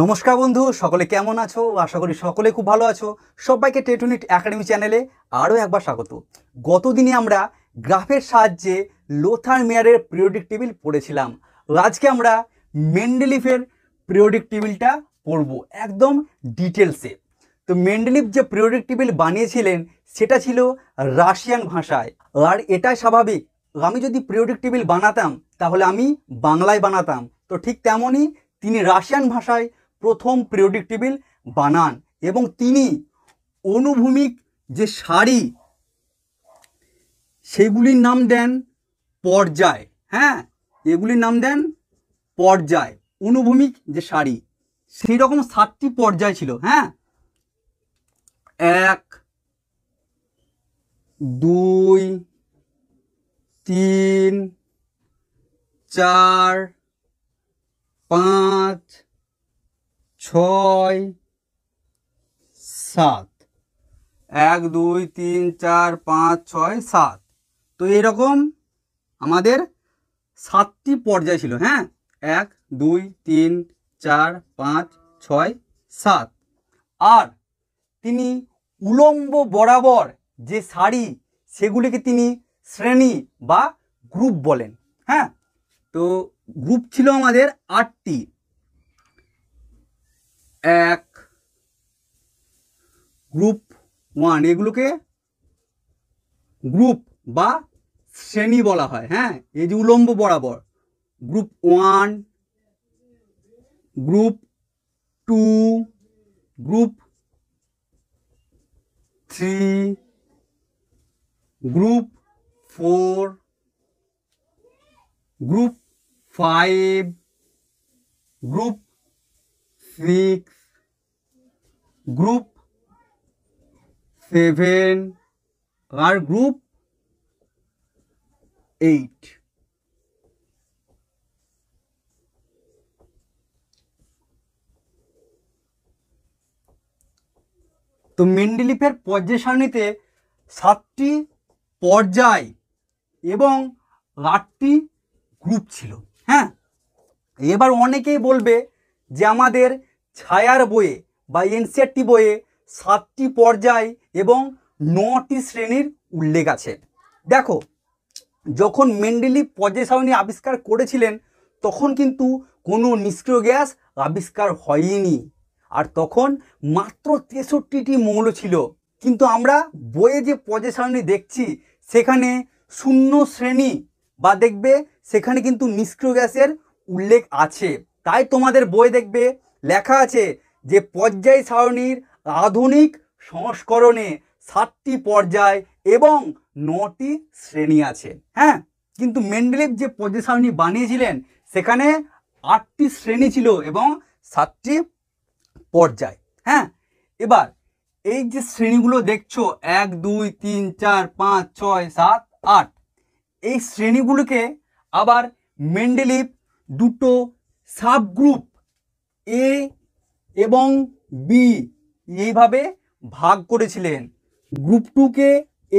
নমস্কার বন্ধু, সকলে কেমন আছো? আশা করি সকলে খুব ভালো আছো। সবাইকে টেটুনিট একাডেমি চ্যানেলে আরও একবার স্বাগত। গতদিনে আমরা গ্রাফের সাহায্যে লোথার মেয়ারের পিরিয়ডিক টেবিল পড়েছিলাম। আজকে আমরা মেন্ডেলিফের পিরিয়ডিক টেবিলটা পড়ব একদম ডিটেলসে। তো মেন্ডেলিফ যে পিরিয়ডিক টেবিল বানিয়েছিলেন সেটা ছিল রাশিয়ান ভাষায়, আর এটাই স্বাভাবিক। আমি যদি পিরিয়ডিক টেবিল বানাতাম তাহলে আমি বাংলায় বানাতাম। তো ঠিক তেমনই তিনি রাশিয়ান ভাষায় প্রথম পিরিয়ডিক টেবিল বানান এবং তিনি অনুভূমিক যে সারি সেগুলির নাম দেন পর্যায়। হ্যাঁ, এগুলির নাম দেন পর্যায়। অনুভূমিক যে সারি সেই রকম 7টি পর্যায় ছিল। হ্যাঁ, 1 2 3 4 5 6 7। 1 2 3 4 5 6 7। তো এরকম আমাদের 7টি পর্যায় ছিল। হ্যাঁ, 1 2 3 4 5 6 7। আর তিনি উলম্ব বরাবর যে সারি সেগুলিকে তিনি শ্রেণী বা গ্রুপ বলেন। হ্যাঁ, তো গ্রুপ ছিল আমাদের 8টি। 1 গ্রুপ 1, এগুলোকে গ্রুপ বা শ্রেণী বলা হয়। হ্যাঁ, এই যে উলম্ব বরাবর group 1, group 2, group 3, group 4, group 5, group 6, group 7 আর গ্রুপ 8। তো মেন্ডেলিফের পর্যায় সারণীতে 7টি পর্যায় এবং 8টি গ্রুপ ছিল। হ্যাঁ, এবার অনেকেই বলবে যে আমাদের ছায়ার বইয়ে বা এনসিইআরটি বইয়ে 7টি পর্যায় এবং 9টি শ্রেণীর উল্লেখ আছে। দেখো, যখন মেন্ডেলিফ পর্যায় সারণী আবিষ্কার করেছিলেন তখন কিন্তু কোনো নিষ্ক্রিয় গ্যাস আবিষ্কার হয়নি, আর তখন মাত্র 63টি মৌল ছিল। কিন্তু আমরা বইয়ে যে পর্যায় সারণী দেখছি সেখানে 0 শ্রেণী বা দেখবে সেখানে কিন্তু নিষ্ক্রিয় গ্যাসের উল্লেখ আছে। তাই তোমাদের বই দেখবে লেখা আছে যে পর্যায় সারণীর আধুনিক সংস্করণে 7টি পর্যায় এবং 9টি শ্রেণী আছে। হ্যাঁ, কিন্তু মেন্ডেলিফ যে পর্যায় সারণী বানিয়েছিলেন সেখানে 8টি শ্রেণী ছিল এবং 7টি পর্যায়। হ্যাঁ, এবার এই যে শ্রেণীগুলো দেখছো 1 2 3 4 5 6 7 8, এই শ্রেণীগুলোকে আবার মেন্ডেলিফ দুটো সাবগ্রুপ এ এবং বি এইভাবে ভাগ করেছিলেন। গ্রুপ 2কে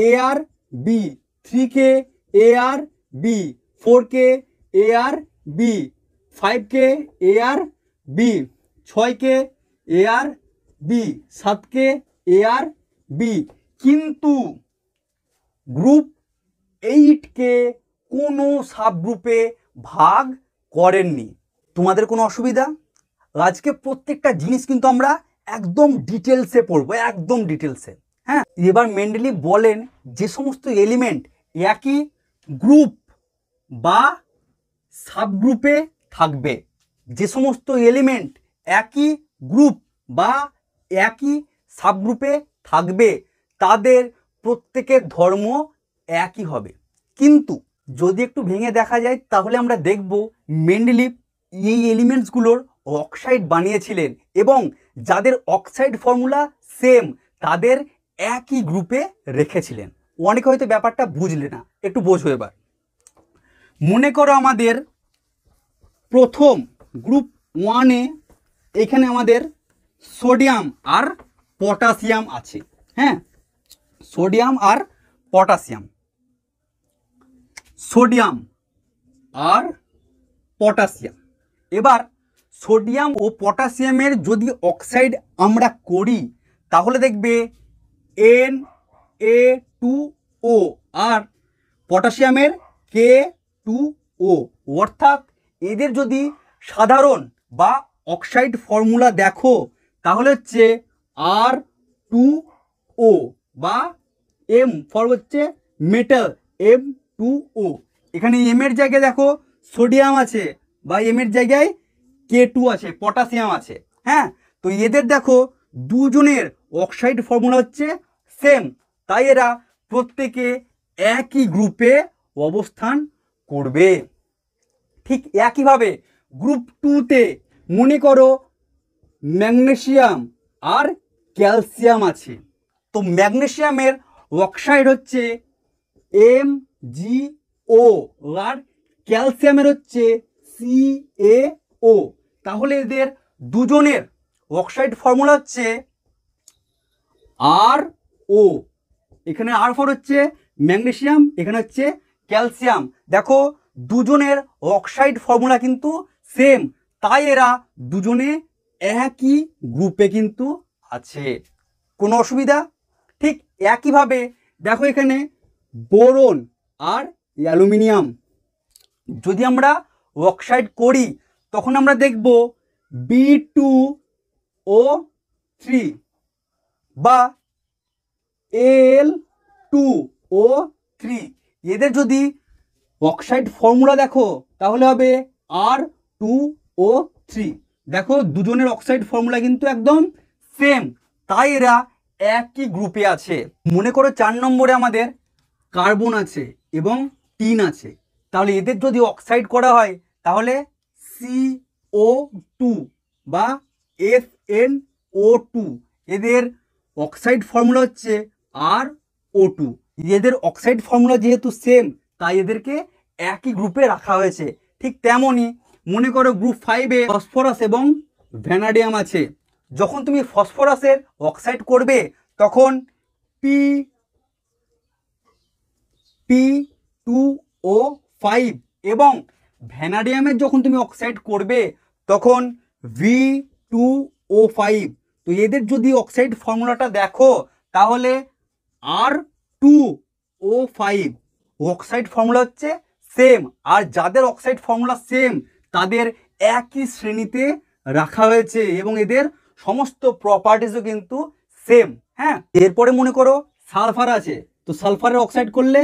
এ আর বি, 3কে এ আর বি, 4কে এ আর বি, 5কে এ আর বি, 6কে এ আর বি, 7কে এ আর বি। কিন্তু গ্রুপ 8কে কোনো সাবগ্রুপে ভাগ করেননি। তোমাদের কোনো অসুবিধা? আজকে প্রত্যেকটা জিনিস কিন্তু আমরা একদম ডিটেলসে পড়বো, একদম ডিটেলসে। হ্যাঁ, এবার মেন্ডেলিফ বলেন যে সমস্ত এলিমেন্ট একই গ্রুপ বা সাবগ্রুপে থাকবে, যে সমস্ত এলিমেন্ট একই গ্রুপ বা একই সাবগ্রুপে থাকবে তাদের প্রত্যেকের ধর্ম একই হবে। কিন্তু যদি একটু ভেঙে দেখা যায় তাহলে আমরা দেখব মেন্ডেলিফ এই এলিমেন্টসগুলোর অক্সাইড বানিয়েছিলেন এবং যাদের অক্সাইড ফর্মুলা সেম তাদের একই গ্রুপে রেখেছিলেন। অনেকে হয়তো ব্যাপারটা বুঝলে না, একটু বোঝো এবার। মনে করো আমাদের প্রথম গ্রুপ 1-এ এখানে আমাদের সোডিয়াম আর পটাশিয়াম আছে। হ্যাঁ, সোডিয়াম আর পটাশিয়াম, সোডিয়াম আর পটাশিয়াম। এবার সোডিয়াম ও পটাশিয়ামের যদি অক্সাইড আমরা করি তাহলে দেখবে Na2O আর পটাশিয়ামের K2O, অর্থাৎ এদের যদি সাধারণ বা অক্সাইড ফর্মুলা দেখো তাহলে হচ্ছে R2O বা M ফর হচ্ছে মেটাল M2O। এখানে M এর জায়গায় দেখো সোডিয়াম আছে বা M এর জায়গায় K2 আছে, পটাশিয়াম আছে। হ্যাঁ, তো এদের দেখো দুজনের অক্সাইড ফর্মুলা হচ্ছে সেম, তাই এরা প্রত্যেকে একই গ্রুপে অবস্থান করবে। ঠিক একইভাবে গ্রুপ 2তে মনে করো ম্যাগনেসিয়াম আর ক্যালসিয়াম আছে, তো ম্যাগনেসিয়ামের অক্সাইড হচ্ছে MgO আর ক্যালসিয়ামের হচ্ছে CaO। তাহলে এদের দুজনের অক্সাইড ফর্মুলা হচ্ছে RO। এখানে R ফর হচ্ছে ম্যাগনেসিয়াম, এখানে হচ্ছে ক্যালসিয়াম। দেখো দুজনের অক্সাইড ফর্মুলা কিন্তু সেম, তাই এরা দুজনে একই গ্রুপে কিন্তু আছে। কোনো অসুবিধা? ঠিক একইভাবে দেখো এখানে বোরন আর অ্যালুমিনিয়াম যদি আমরা অক্সাইড করি তখন আমরা দেখব B2O3 বা Al2O3। এদের যদি অক্সাইড ফর্মুলা দেখো তাহলে হবে R2O3। দেখো দুজনের অক্সাইড ফর্মুলা কিন্তু একদম সেম, তাই এরা একই গ্রুপে আছে। মনে করো 4 নম্বরে আমাদের কার্বন আছে এবং টিন আছে, তাহলে এদের যদি অক্সাইড করা হয় তাহলে CO2 বা SnO2। এদের অক্সাইড ফর্মুলা হচ্ছে RO2। এদের অক্সাইড ফর্মুলা যেহেতু সেম তাই এদেরকে একই গ্রুপে রাখা হয়েছে। ঠিক তেমনই মনে করো গ্রুপ 5-এ ফসফরাস এবং ভ্যানাডিয়াম আছে, যখন তুমি ফসফরাসের অক্সাইড করবে তখন P2O5 এবং ভ্যানাডিয়ামের যখন তুমি অক্সাইড করবে তখন V2O5। তো এদের যদি অক্সাইড ফর্মুলাটা দেখো তাহলে R2O5 অক্সাইড ফর্মুলা হচ্ছে সেম, আর যাদের অক্সাইড ফর্মুলা সেম তাদের একই শ্রেণীতে রাখা হয়েছে এবং এদের সমস্ত প্রপার্টিসও কিন্তু সেম। হ্যাঁ, এরপরে মনে করো সালফার আছে, তো সালফারের অক্সাইড করলে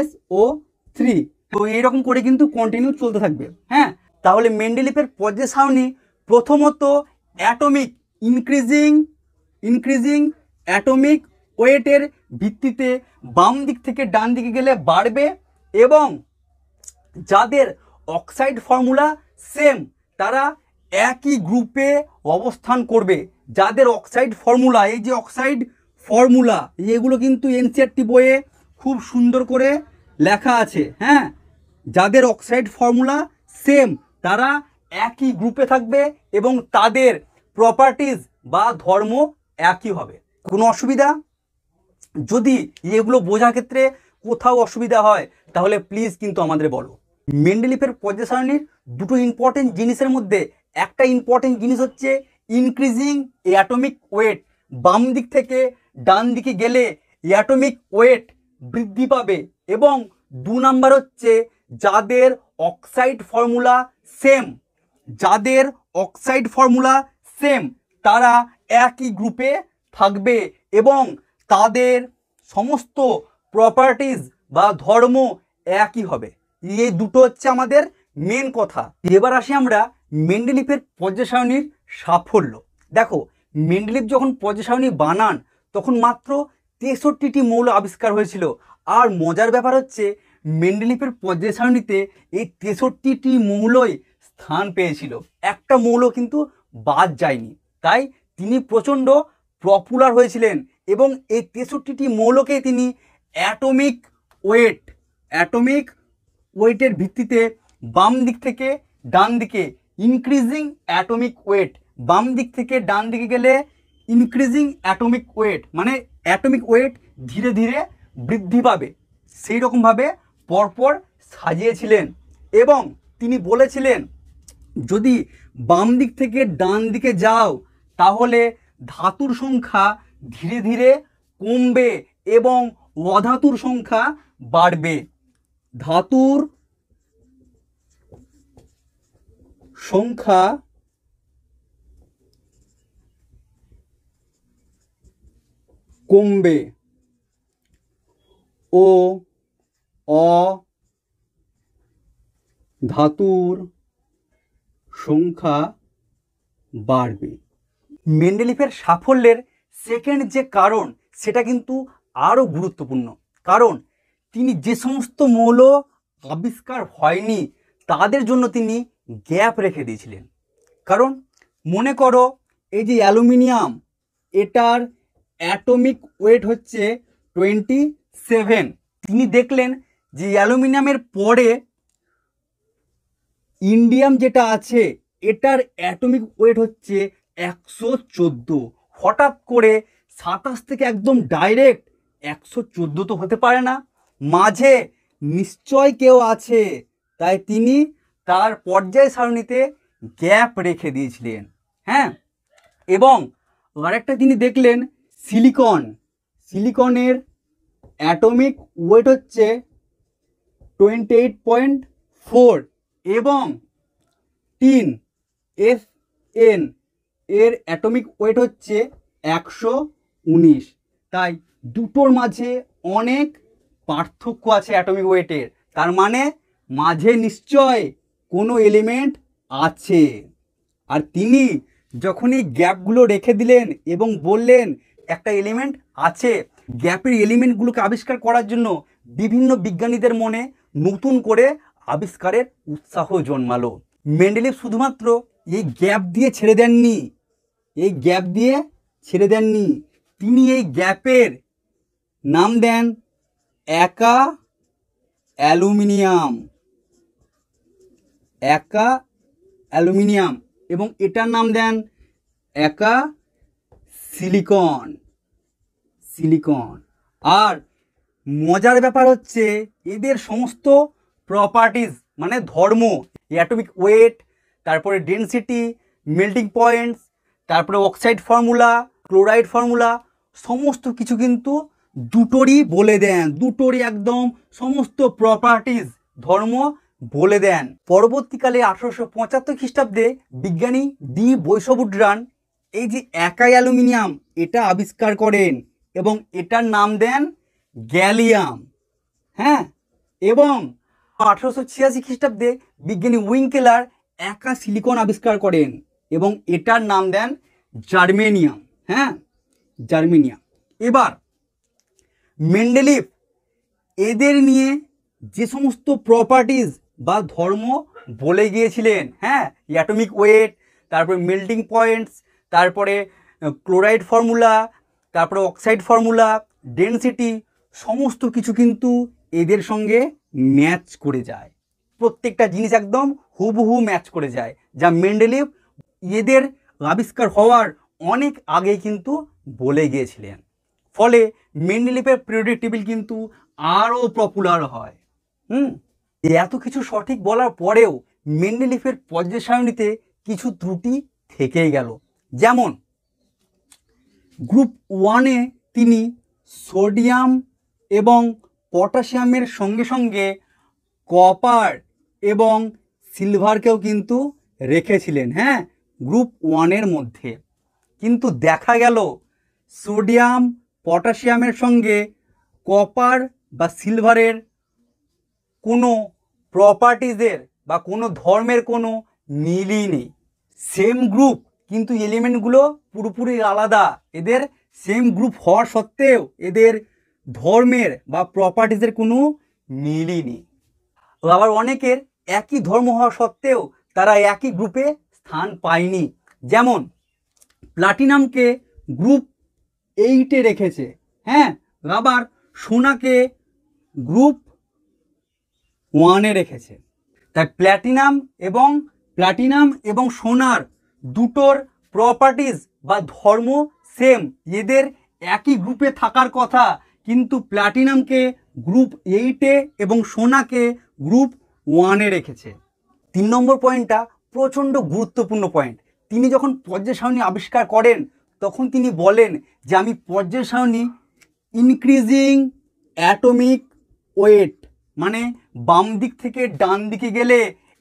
SO3। তো এইরকম করে কিন্তু কন্টিনিউ চলতে থাকবে। হ্যাঁ, তাহলে মেন্ডেলিফের পর্যায় সারণী প্রথমত অ্যাটমিক ইনক্রিজিং অ্যাটমিক ওয়েটের ভিত্তিতে বাম দিক থেকে ডান দিকে গেলে বাড়বে এবং যাদের অক্সাইড ফর্মুলা সেম তারা একই গ্রুপে অবস্থান করবে। যাদের অক্সাইড ফর্মুলা, এই যে অক্সাইড ফর্মুলা এগুলো কিন্তু এনসিইআরটি বইয়ে খুব সুন্দর করে লেখা আছে। হ্যাঁ, যাদের অক্সাইড ফর্মুলা সেম তারা একই গ্রুপে থাকবে এবং তাদের প্রপার্টিজ বা ধর্ম একই হবে। কোনো অসুবিধা? যদি এগুলো বোঝার ক্ষেত্রে কোথাও অসুবিধা হয় তাহলে প্লিজ কিন্তু আমাদের বলো। মেন্ডেলিফের পর্যায় সারণীর দুটো ইম্পর্টেন্ট জিনিসের মধ্যে একটা ইম্পর্টেন্ট জিনিস হচ্ছে ইনক্রিজিং অ্যাটমিক ওয়েট। বাম দিক থেকে ডান দিকে গেলে অ্যাটমিক ওয়েট বৃদ্ধি পাবে এবং 2 নাম্বার হচ্ছে যাদের অক্সাইড ফর্মুলা সেম তারা একই গ্রুপে থাকবে এবং তাদের সমস্ত প্রপার্টিজ বা ধর্ম একই হবে। এই দুটো হচ্ছে আমাদের মেন কথা। এবার আসি আমরা মেন্ডেলিফের পর্যায় সারণীর সাফল্য। দেখো মেন্ডেলিফ যখন পর্যায় সারণী বানান তখন মাত্র 63টি মৌল আবিষ্কার হয়েছিল। আর মজার ব্যাপার হচ্ছে মেন্ডেলিফের পর্যায় সারণীতে এই 63টি মৌলই স্থান পেয়েছিল, একটা মৌল কিন্তু বাদ যায়নি। তাই তিনি প্রচণ্ড পপুলার হয়েছিলেন এবং এই 63টি মৌলকে তিনি অ্যাটমিক ওয়েটের ভিত্তিতে বাম দিক থেকে ডান দিকে ইনক্রিজিং অ্যাটমিক ওয়েট, বাম দিক থেকে ডান দিকে গেলে ইনক্রিজিং অ্যাটমিক ওয়েট মানে অ্যাটমিক ওয়েট ধীরে ধীরে বৃদ্ধি পাবে, সেই রকমভাবে পরপর সাজিয়েছিলেন। এবং তিনি বলেছিলেন যদি বাম দিক থেকে ডান দিকে যাও তাহলে ধাতুর সংখ্যা ধীরে ধীরে কমবে এবং অধাতুর সংখ্যা বাড়বে। ধাতুর সংখ্যা কমবে ও অধাতুর সংখ্যা বাড়বে। মেন্ডেলিফের সাফল্যের সেকেন্ড যে কারণ সেটা কিন্তু আরও গুরুত্বপূর্ণ, কারণ তিনি যে সমস্ত মৌল আবিষ্কার হয়নি তাদের জন্য তিনি গ্যাপ রেখে দিয়েছিলেন। কারণ মনে করো এই যে অ্যালুমিনিয়াম, এটার অ্যাটমিক ওয়েট হচ্ছে 27। তিনি দেখলেন যে অ্যালুমিনিয়ামের পরে ইন্ডিয়াম যেটা আছে এটার অ্যাটমিক ওয়েট হচ্ছে 114। হঠাৎ করে 27 থেকে একদম ডাইরেক্ট 114 তো হতে পারে না, মাঝে নিশ্চয় কেউ আছে, তাই তিনি তার পর্যায় সারণীতে গ্যাপ রেখে দিয়েছিলেন। হ্যাঁ, এবং আরেকটা তিনি দেখলেন সিলিকনের অ্যাটমিক ওয়েট হচ্ছে 28.4 এবং টিন FN এর অ্যাটমিক ওয়েট হচ্ছে 119। তাই দুটোর মাঝে অনেক পার্থক্য আছে অ্যাটমিক ওয়েটের, তার মানে মাঝে নিশ্চয় কোনো এলিমেন্ট আছে। আর তিনি যখন এই গ্যাপগুলো রেখে দিলেন এবং বললেন একটা এলিমেন্ট আছে, গ্যাপের এলিমেন্টগুলোকে আবিষ্কার করার জন্য বিভিন্ন বিজ্ঞানীদের মনে নতুন করে আবিষ্কারের উৎসাহ জন্মালো। মেন্ডেলিভ শুধুমাত্র এই গ্যাপ দিয়ে ছেড়ে দেননি, তিনি এই গ্যাপের নাম দেন একা অ্যালুমিনিয়াম এবং এটার নাম দেন একা সিলিকন। আর মজার ব্যাপার হচ্ছে এদের সমস্ত প্রপার্টিজ মানে ধর্ম, অ্যাটমিক ওয়েট, তারপরে ডেনসিটি, মেল্টিং পয়েন্টস, তারপরে অক্সাইড ফর্মুলা, ক্লোরাইড ফর্মুলা, সমস্ত কিছু কিন্তু দুটোরই বলে দেন, দুটোরই একদম সমস্ত প্রপার্টিজ ধর্ম বলে দেন। পরবর্তীকালে 1875 খ্রিস্টাব্দে বিজ্ঞানী ডি বৈশবুড্রান এই যে একা অ্যালুমিনিয়াম এটা আবিষ্কার করেন এবং এটার নাম দেন গ্যালিয়াম। হ্যাঁ, এবং 1886 খ্রিস্টাব্দে বিজ্ঞানী উইঙ্কেলার একা সিলিকন আবিষ্কার করেন এবং এটার নাম দেন জার্মেনিয়াম। হ্যাঁ, জার্মেনিয়াম। এবার মেন্ডেলিভ এদের নিয়ে যে সমস্ত প্রপার্টিজ বা ধর্ম বলে গিয়েছিলেন, হ্যাঁ, অ্যাটমিক ওয়েট, তারপরে মেল্টিং পয়েন্টস, তারপরে ক্লোরাইড ফর্মুলা, তারপরে অক্সাইড ফর্মুলা, ডেনসিটি, সমস্ত কিছু কিন্তু এদের সঙ্গে ম্যাচ করে যায়। প্রত্যেকটা জিনিস একদম হুবহু ম্যাচ করে যায়, যা মেন্ডেলিভ এদের আবিষ্কার হওয়ার অনেক আগেই কিন্তু বলে গিয়েছিলেন। ফলে মেন্ডেলিভের পিরিয়ডিক টেবিল কিন্তু আরও পপুলার হয়। এত কিছু সঠিক বলার পরেও মেন্ডেলিভের পর্যায় সারণীতে কিছু ত্রুটি থেকেই গেল। যেমন গ্রুপ 1-এ তিনি সোডিয়াম এবং পটাশিয়ামের সঙ্গে সঙ্গে কপার এবং সিলভারকেও কিন্তু রেখেছিলেন, হ্যাঁ, গ্রুপ 1-এর মধ্যে। কিন্তু দেখা গেল সোডিয়াম পটাশিয়ামের সঙ্গে কপার বা সিলভারের কোনো প্রপার্টিজের বা কোনো ধর্মের কোনো মিলই নেই। সেম গ্রুপ কিন্তু এলিমেন্টগুলো পুরোপুরি আলাদা। এদের সেম গ্রুপ হওয়া সত্ত্বেও এদের ধর্মের বা প্রপার্টিজের কোনো মিলই নেই। আবার অনেকের একই ধর্ম হওয়া সত্ত্বেও তারা একই গ্রুপে স্থান পায়নি। যেমন প্লাটিনামকে গ্রুপ 8-এ রেখেছে, হ্যাঁ, আবার সোনাকে গ্রুপ 1-এ রেখেছে। তাই প্লাটিনাম এবং সোনার দুটোর প্রপার্টিজ বা ধর্ম সেম, এদের একই গ্রুপে থাকার কথা, কিন্তু প্লাটিনামকে গ্রুপ 8-এ এবং সোনাকে গ্রুপ 1-এ রেখেছে। 3 নম্বর পয়েন্টটা প্রচণ্ড গুরুত্বপূর্ণ পয়েন্ট। তিনি যখন পর্যায় সারণী আবিষ্কার করেন তখন তিনি বলেন যে আমি পর্যায় সারণী ইনক্রিজিং অ্যাটমিক ওয়েট, মানে বাম দিক থেকে ডান দিকে গেলে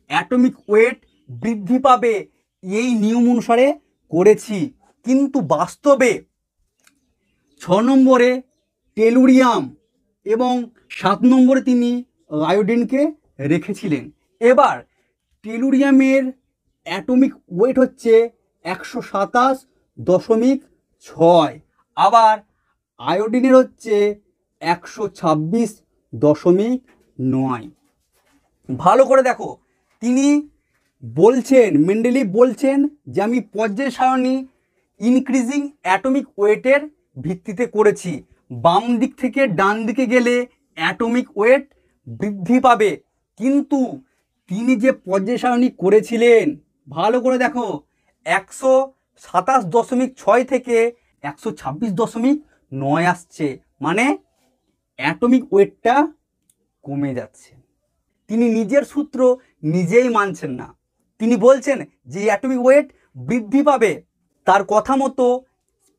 অ্যাটমিক ওয়েট বৃদ্ধি পাবে, এই নিয়ম অনুসারে করেছি। কিন্তু বাস্তবে 6 নম্বরে টেলুরিয়াম এবং 7 নম্বরে তিনি আয়োডিনকে রেখেছিলেন। এবার টেলুরিয়ামের অ্যাটমিক ওয়েট হচ্ছে 127.6, আবার আয়োডিনের হচ্ছে 126.9। ভালো করে দেখো, তিনি বলছেন, মেন্ডেলিভ বলছেন যে আমি পর্যায় সারণী ইনক্রিজিং অ্যাটমিক ওয়েটের ভিত্তিতে করেছি। বাম দিক থেকে ডান দিকে গেলে অ্যাটমিক ওয়েট বৃদ্ধি পাবে। কিন্তু তিনি যে পর্যায় সারণী করেছিলেন, ভালো করে দেখো, 127.6 থেকে 126.9 আসছে, মানে অ্যাটমিক ওয়েটটা কমে যাচ্ছে। তিনি নিজের সূত্র নিজেই মানছেন না, তিনি বলছেন যে অ্যাটমিক ওয়েট বৃদ্ধি পাবে। তার কথা মতো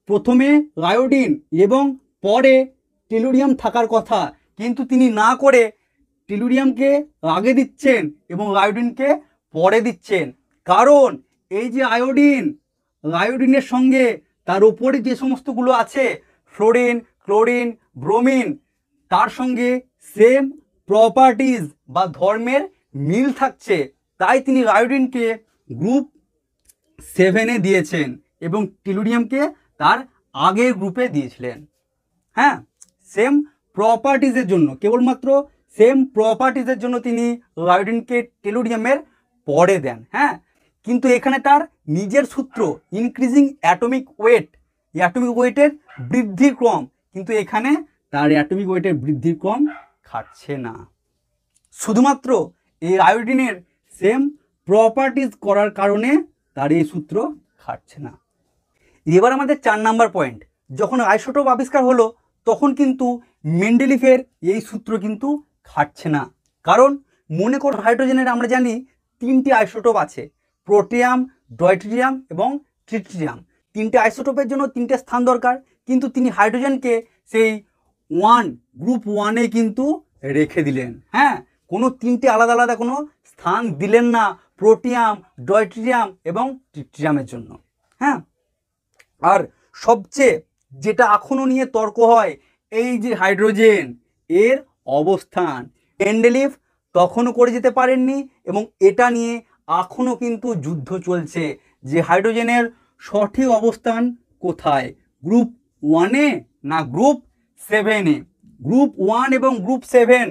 প্রথমে আয়োডিন এবং পরে টেলুরিয়াম থাকার কথা, কিন্তু তিনি না করে টেলুরিয়ামকে আগে দিচ্ছেন এবং আয়োডিনকে পরে দিচ্ছেন। কারণ এই যে আয়োডিনের সঙ্গে তার উপরে যে সমস্তগুলো আছে, ফ্লোরিন, ক্লোরিন, ব্রোমিন, তার সঙ্গে সেম প্রপার্টিজ বা ধর্মের মিল থাকছে, তাই তিনি আয়োডিনকে গ্রুপ 7-এ দিয়েছেন এবং টেলুরিয়ামকে তার আগের গ্রুপে দিয়েছিলেন। হ্যাঁ, সেম প্রপার্টিজের জন্য, কেবলমাত্র সেম প্রপার্টিজের জন্য তিনি আয়োডিনকে টেলুরিয়ামের পরে দেন। হ্যাঁ, কিন্তু এখানে তার নিজের সূত্র ইনক্রিজিং অ্যাটমিক ওয়েট, অ্যাটমিক ওয়েটের বৃদ্ধির ক্রম, কিন্তু এখানে তার অ্যাটমিক ওয়েটের বৃদ্ধির ক্রম খাটছে না, শুধুমাত্র এই আয়োডিনের সেম প্রপার্টিজ করার কারণে তার এই সূত্র খাটছে না। এবার আমাদের 4 নাম্বার পয়েন্ট, যখন আইসোটোপ আবিষ্কার হলো তখন কিন্তু মেন্ডেলিফের এই সূত্র কিন্তু খাটছে না। কারণ মনে করো হাইড্রোজেনের আমরা জানি 3টি আইসোটোপ আছে, প্রোটিয়াম, ডয়টেরিয়াম এবং ট্রিটিয়াম। 3টে আইসোটোপের জন্য 3টে স্থান দরকার, কিন্তু তিনি হাইড্রোজেনকে সেই গ্রুপ 1-এ কিন্তু রেখে দিলেন। হ্যাঁ, কোনো 3টে আলাদা আলাদা কোনো স্থান দিলেন না প্রোটিয়াম, ডয়টেরিয়াম এবং ট্রিটিয়ামের জন্য। হ্যাঁ, আর সবচেয়ে যেটা এখনও নিয়ে তর্ক হয়, এই যে হাইড্রোজেন এর অবস্থান, মেন্ডেলিভ তখনও করে যেতে পারেননি এবং এটা নিয়ে এখনও কিন্তু যুদ্ধ চলছে যে হাইড্রোজেনের সঠিক অবস্থান কোথায়, গ্রুপ 1-এ না গ্রুপ 7-এ। গ্রুপ 1 এবং গ্রুপ 7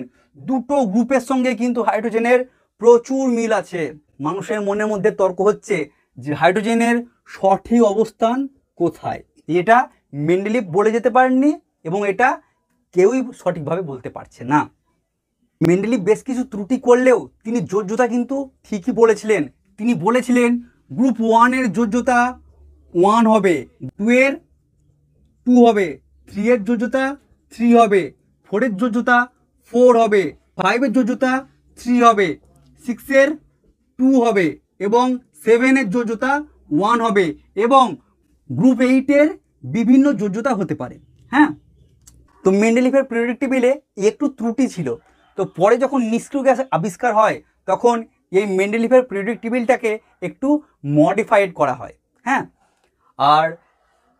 দুটো গ্রুপের সঙ্গে কিন্তু হাইড্রোজেনের প্রচুর মিল আছে। মানুষের মনের মধ্যে তর্ক হচ্ছে যে হাইড্রোজেনের সঠিক অবস্থান কোথায়, এটা মেন্ডেলিভ বলে যেতে পারেননি এবং এটা কেউই সঠিকভাবে বলতে পারছে না। মেন্ডেলিভ বেশ কিছু ত্রুটি করলেও তিনি যোজ্যতা কিন্তু ঠিকই বলেছিলেন। তিনি বলেছিলেন গ্রুপ 1-এর যোজ্যতা 1 হবে, 2-এর 2 হবে, 3-এর যোজ্যতা 3 হবে, 4-এর যোজ্যতা 4 হবে, 5-এর যোজ্যতা 3 হবে, 6-এর 2 হবে এবং 7-এর যোজ্যতা 1 হবে এবং গ্রুপ 8-এর বিভিন্ন যোজ্যতা হতে পারে। হ্যাঁ, তো মেন্ডেলিফের পিরিয়ডিক টেবিলে একটু ত্রুটি ছিল, তো পরে যখন নিষ্ক্রিয় গ্যাস আবিষ্কার হয় তখন এই মেন্ডেলিফের পিরিয়ডিক টেবিলটাকে একটু মডিফাইড করা হয়। হ্যাঁ, আর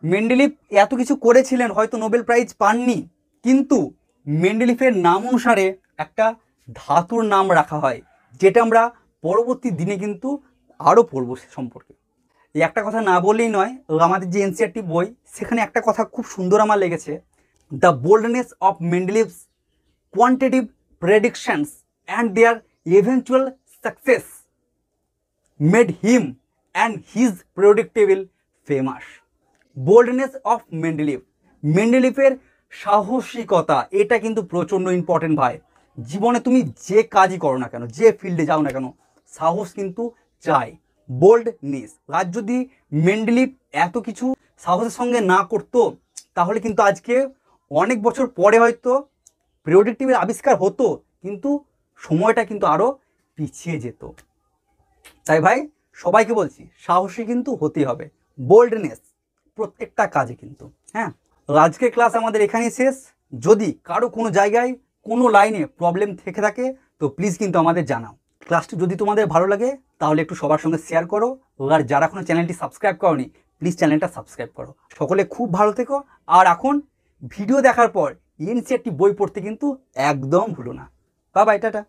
মেন্ডেলিফ এত কিছু করেছিলেন, হয়তো নোবেল প্রাইজ পাননি, কিন্তু মেন্ডেলিফের নাম অনুসারে একটা ধাতুর নাম রাখা হয়, যেটা আমরা পরবর্তী দিনে কিন্তু আরও পড়ব সে সম্পর্কে। এই একটা কথা না বললেই নয়, আমাদের যে এনসিইআরটি বই সেখানে একটা কথা খুব সুন্দর আমার লেগেছে, the boldness of Mendeleev's quantitative predictions and their eventual success made him and his periodic table famous. Boldness of Mendeleev, মেন্ডেলিফের সাহসিকতা, এটা কিন্তু প্রচণ্ড ইম্পর্টেন্ট ভাই। জীবনে তুমি যে কাজই করো না কেন, যে ফিল্ডে যাও না কেন, সাহস কিন্তু চাই, বোল্ডনেস। আর যদি মেন্ডেলিভ এত কিছু সাহসের সঙ্গে না করতো তাহলে কিন্তু আজকে অনেক বছর পরে হয়তো পিরিয়ডিক টেবিল আবিষ্কার হতো, কিন্তু সময়টা কিন্তু আরও পিছিয়ে যেত। তাই ভাই সবাইকে বলছি সাহসী কিন্তু হতে হবে, বোল্ডনেস প্রত্যেকটা কাজে কিন্তু। হ্যাঁ, আজকের ক্লাস আমাদের এখানেই শেষ। যদি কারো কোনো জায়গায় কোনো লাইনে প্রবলেম থেকে থাকে তো প্লিজ কিন্তু আমাদের জানাও। ক্লাসটি যদি তোমাদের ভালো লাগে তাহলে একটু সবার সঙ্গে শেয়ার করো, আর যারা এখনো চ্যানেলটি সাবস্ক্রাইব করোনি প্লিজ চ্যানেলটা সাবস্ক্রাইব করো। সকলে খুব ভালো থেকো, আর এখন ভিডিও দেখার পর এনসিইআরটি বই পড়তে কিন্তু একদম ভুলো না। Bye bye, tata.